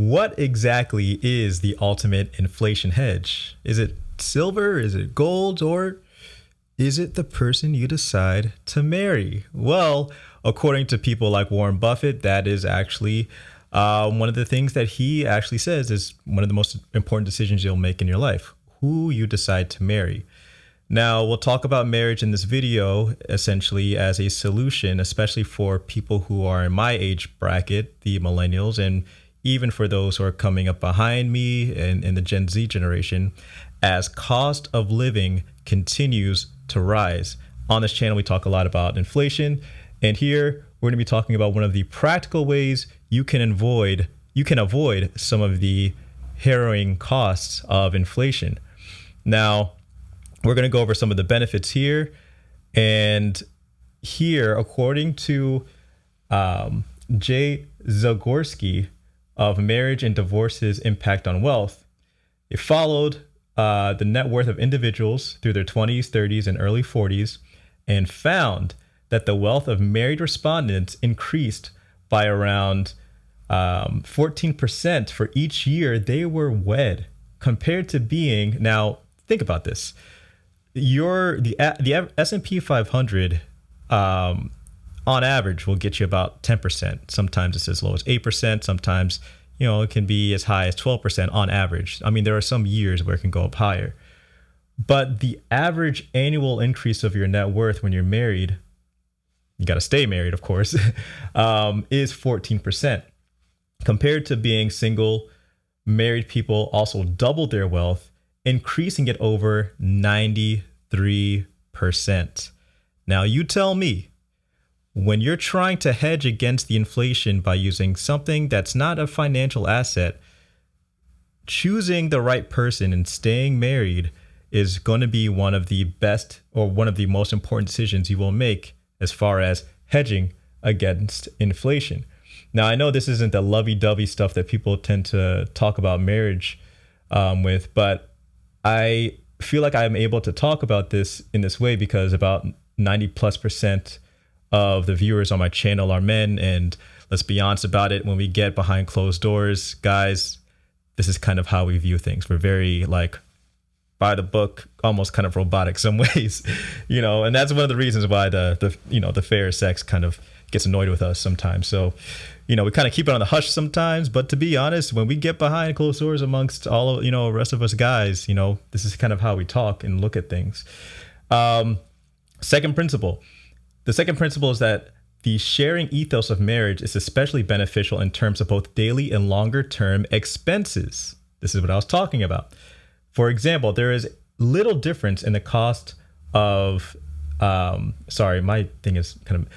what exactly is the ultimate inflation hedge? Is it silver? Is it gold? Or is it the person you decide to marry? Well, according to people like Warren Buffett, that is actually one of the things that he actually says is one of the most important decisions you'll make in your life, who you decide to marry. Now, we'll talk about marriage in this video essentially as a solution, especially for people who are in my age bracket, the millennials, and even for those who are coming up behind me and in the Gen Z generation, as cost of living continues to rise. On this channel, we talk a lot about inflation, and here we're going to be talking about one of the practical ways you can avoid some of the harrowing costs of inflation. Now, we're going to go over some of the benefits here. And here, according to Jay Zagorski of Marriage and Divorce's Impact on Wealth, it followed the net worth of individuals through their 20s, 30s, and early 40s and found that the wealth of married respondents increased by around 14% for each year they were wed, compared to being, now think about this, the S&P 500 on average will get you about 10%. Sometimes it's as low as 8%. Sometimes, it can be as high as 12% on average. I mean, there are some years where it can go up higher. But the average annual increase of your net worth when you're married, you got to stay married, of course, is 14%. Compared to being single, married people also doubled their wealth, increasing it over 93%. Now, you tell me, when you're trying to hedge against the inflation by using something that's not a financial asset, choosing the right person and staying married is going to be one of the best or one of the most important decisions you will make as far as hedging against inflation. Now, I know this isn't the lovey-dovey stuff that people tend to talk about marriage with, but I feel like I'm able to talk about this in this way because about 90+% of the viewers on my channel are men. And let's be honest about it, when we get behind closed doors, guys, this is kind of how we view things. We're very by the book, almost kind of robotic some ways, and that's one of the reasons why the fair sex kind of gets annoyed with us sometimes. So, we kind of keep it on the hush sometimes, but to be honest, when we get behind closed doors amongst all of, the rest of us guys, this is kind of how we talk and look at things. Second principle. The second principle is that the sharing ethos of marriage is especially beneficial in terms of both daily and longer term expenses. This is what I was talking about. For example, there is little difference in the cost of, my thing is kind of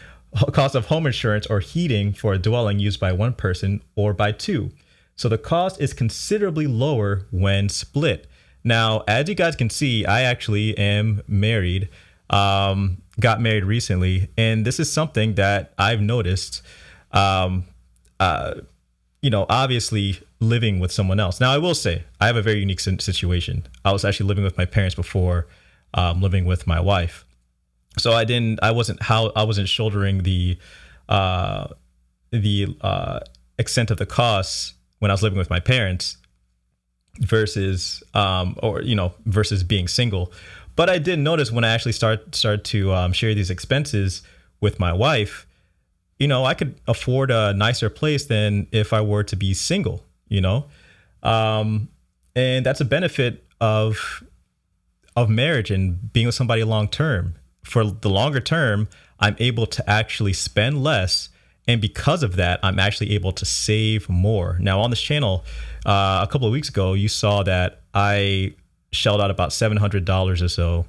cost of home insurance or heating for a dwelling used by one person or by two. So the cost is considerably lower when split. Now, as you guys can see, I actually am married, got married recently, and this is something that I've noticed, obviously living with someone else. Now, I will say I have a very unique situation. I was actually living with my parents before living with my wife. So I wasn't shouldering the extent of the costs when I was living with my parents versus being single. But I did notice when I actually start to share these expenses with my wife, I could afford a nicer place than if I were to be single, and that's a benefit of marriage and being with somebody long term. For the longer term, I'm able to actually spend less. And because of that, I'm actually able to save more. Now, on this channel, a couple of weeks ago, you saw that I shelled out about $700 or so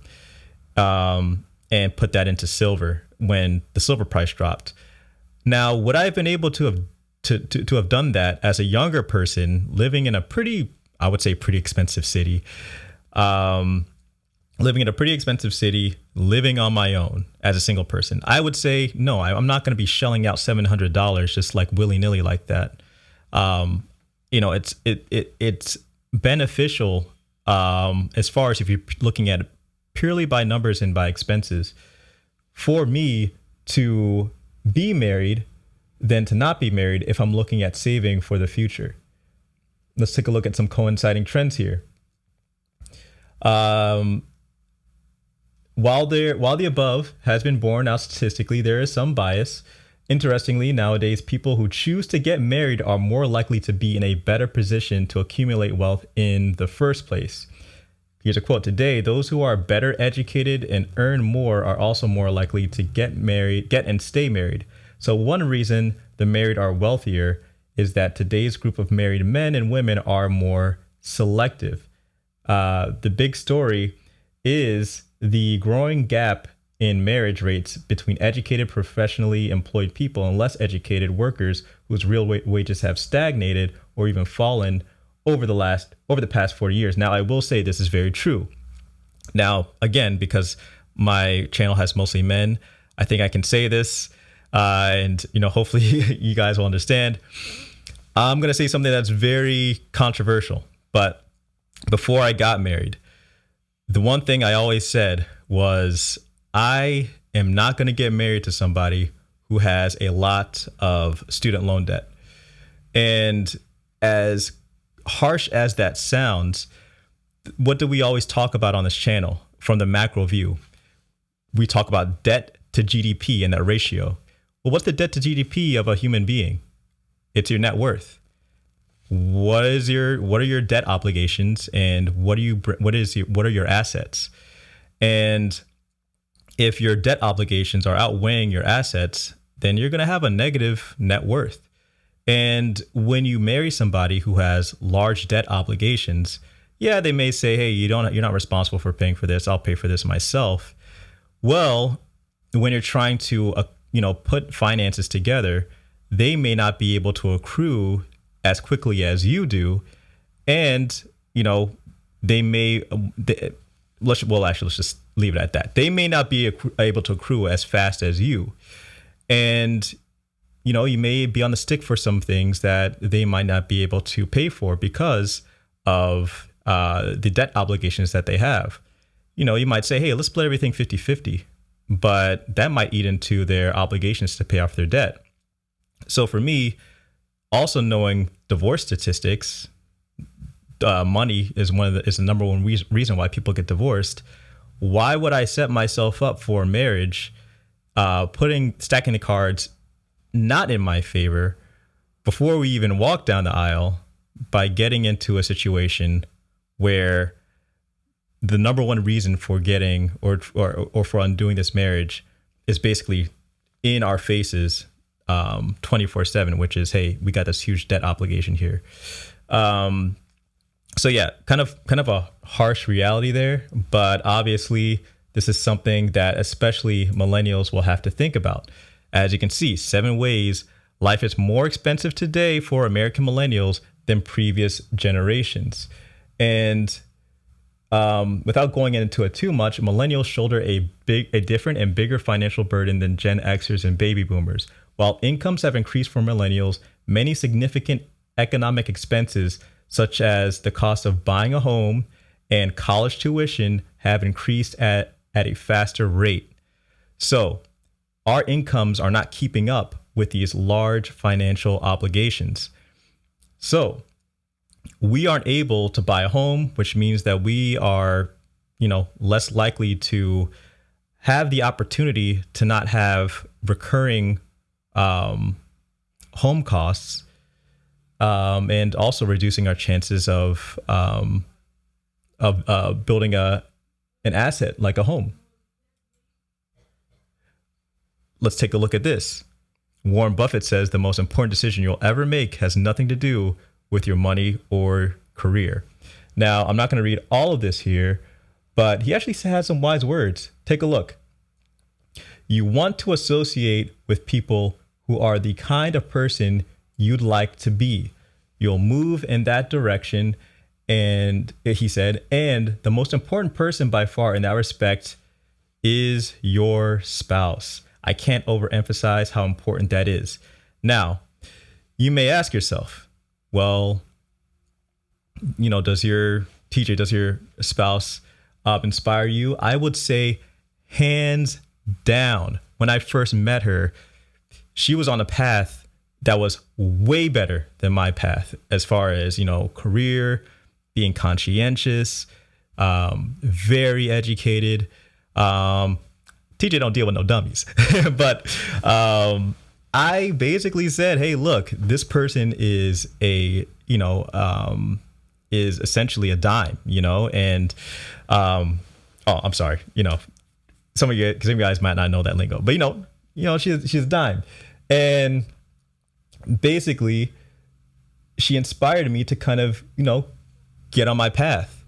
and put that into silver when the silver price dropped. Now, would I have been able to have done that as a younger person living in a pretty expensive city, living on my own as a single person? I would say, no, I'm not going to be shelling out $700 just like willy-nilly like that. It's beneficial as far as if you're looking at it purely by numbers and by expenses for me to be married than to not be married if I'm looking at saving for the future. let's take a look at some coinciding trends here. While the above has been borne out statistically, there is some bias. Interestingly, nowadays, people who choose to get married are more likely to be in a better position to accumulate wealth in the first place. Here's a quote: "Today, those who are better educated and earn more are also more likely to get and stay married. So one reason the married are wealthier is that today's group of married men and women are more selective." The big story is the growing gap in marriage rates between educated, professionally employed people and less educated workers whose real wages have stagnated or even fallen over the past 40 years. Now, I will say this is very true. Now, again, because my channel has mostly men, I think I can say this, and hopefully you guys will understand. I'm going to say something that's very controversial, but before I got married, the one thing I always said was, I am not going to get married to somebody who has a lot of student loan debt. And as harsh as that sounds, what do we always talk about on this channel from the macro view? We talk about debt to GDP and that ratio. Well, what's the debt to GDP of a human being? It's your net worth. What are your debt obligations, and what are your assets? And if your debt obligations are outweighing your assets, then you're going to have a negative net worth. And when you marry somebody who has large debt obligations, yeah, they may say, "Hey, you're not responsible for paying for this. I'll pay for this myself." Well, when you're trying to put finances together, they may not be able to accrue as quickly as you do, and they may. Let's just leave it at that. They may not be able to accrue as fast as you, and you may be on the stick for some things that they might not be able to pay for because of the debt obligations that they have. You might say, "Hey, let's split everything 50-50, but that might eat into their obligations to pay off their debt. So for me, also knowing divorce statistics, money is the number one reason why people get divorced. Why would I set myself up for marriage, stacking the cards not in my favor before we even walk down the aisle by getting into a situation where the number one reason for getting or for undoing this marriage is basically in our faces 24/7, which is, hey, we got this huge debt obligation here." So yeah, kind of a harsh reality there, but obviously this is something that especially millennials will have to think about. As you can see, 7 ways life is more expensive today for American millennials than previous generations. And without going into it too much, millennials shoulder a different and bigger financial burden than Gen Xers and baby boomers. While incomes have increased for millennials, many significant economic expenses, such as the cost of buying a home and college tuition, have increased at a faster rate. So our incomes are not keeping up with these large financial obligations. So we aren't able to buy a home, which means that we are, less likely to have the opportunity to not have recurring home costs, and also reducing our chances of building an asset like a home. Let's take a look at this. Warren Buffett says the most important decision you'll ever make has nothing to do with your money or career. Now, I'm not going to read all of this here, but he actually has some wise words. Take a look. You want to associate with people who are the kind of person you'd like to be. You'll move in that direction. And he said, and the most important person by far in that respect is your spouse. I can't overemphasize how important that is. Now, you may ask yourself, well, does your spouse inspire you? I would say hands down. When I first met her, she was on a path that was way better than my path as far as, career, being conscientious, very educated. TJ don't deal with no dummies. But I basically said, hey, look, this person is is essentially a dime, and I'm sorry, some of you guys might not know that lingo, but she's a dime. And basically she inspired me to kind of, get on my path.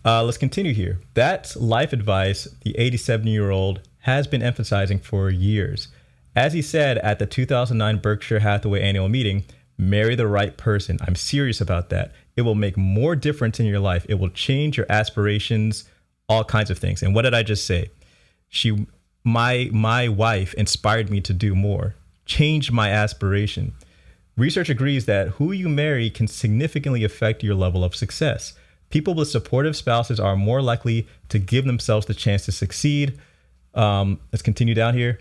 Let's continue here. That's life advice the 87-year-old has been emphasizing for years. As he said at the 2009 Berkshire Hathaway annual meeting, marry the right person. I'm serious about that. It will make more difference in your life. It will change your aspirations, all kinds of things. And what did I just say? My wife inspired me to do more, changed my aspiration. Research agrees that who you marry can significantly affect your level of success. People with supportive spouses are more likely to give themselves the chance to succeed. Let's continue down here.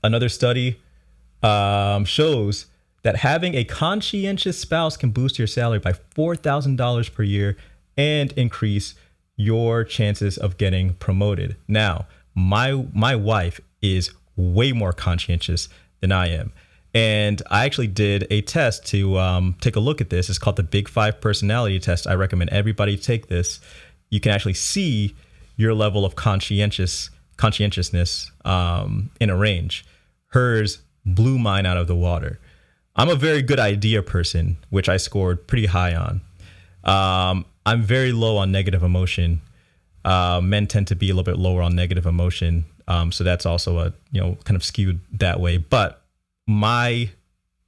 Another study shows that having a conscientious spouse can boost your salary by $4,000 per year and increase your chances of getting promoted. Now, my wife is way more conscientious than I am. And I actually did a test to take a look at this. It's called the Big Five Personality Test. I recommend everybody take this. You can actually see your level of conscientiousness in a range. Hers blew mine out of the water. I'm a very good idea person, which I scored pretty high on. I'm very low on negative emotion. Men tend to be a little bit lower on negative emotion. So that's also kind of skewed that way. But my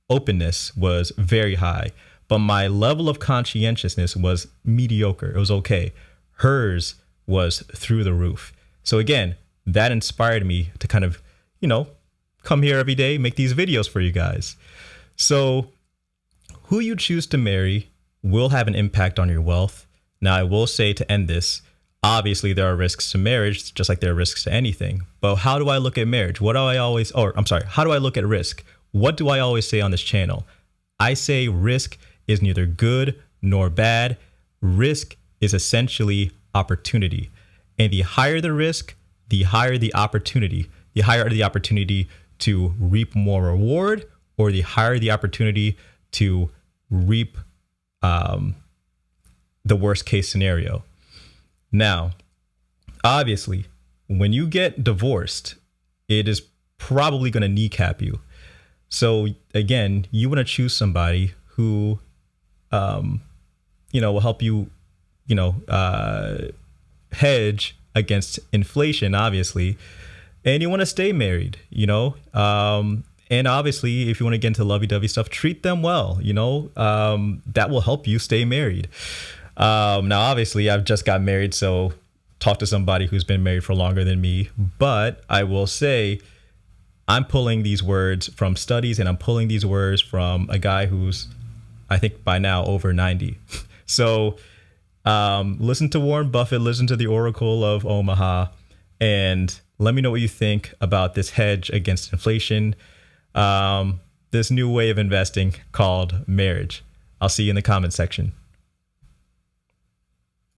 openness was very high, but my level of conscientiousness was mediocre. It was okay. Hers was through the roof. So again, that inspired me to kind of, come here every day, make these videos for you guys. So who you choose to marry will have an impact on your wealth. Now, I will say to end this, obviously there are risks to marriage, just like there are risks to anything. But how do I look at marriage? How do I look at risk? What do I always say on this channel? I say risk is neither good nor bad. Risk is essentially opportunity. And the higher the risk, the higher the opportunity. The higher the opportunity to reap more reward, or the higher the opportunity to reap the worst case scenario. Now, obviously, when you get divorced, it is probably going to kneecap you. So again, you want to choose somebody who, will help you, hedge against inflation, obviously. And you want to stay married, and obviously, if you want to get into lovey-dovey stuff, treat them well, that will help you stay married. Now, obviously, I've just got married, so talk to somebody who's been married for longer than me. But I will say I'm pulling these words from studies, and I'm pulling these words from a guy who's, I think by now, over 90. So listen to Warren Buffett, listen to the Oracle of Omaha, and let me know what you think about this hedge against inflation, this new way of investing called marriage. I'll see you in the comment section.